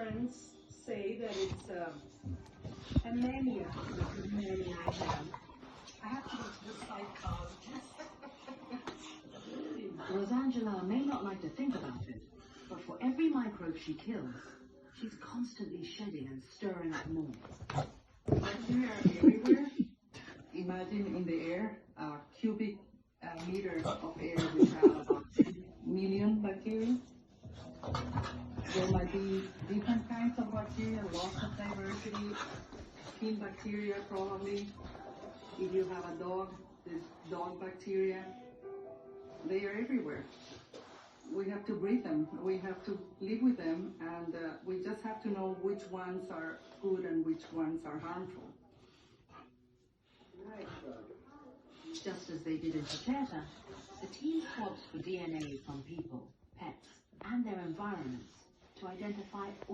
friends say that it's anemia. Anemia I have. I have to go to the psychologist. Rosangela may not like to think about it, but for every microbe she kills, she's constantly shedding and stirring up more. Bacteria are everywhere. Imagine in the air, cubic meters of air, we have about 10 million bacteria. There might be different kinds of bacteria, lots of diversity. Skin bacteria probably. If you have a dog, there's dog bacteria. They are everywhere. We have to breed them. We have to live with them, and we just have to know which ones are good and which ones are harmful. Just as they did in Paterta, the team swaps for DNA from people, pets, and their environments to identify all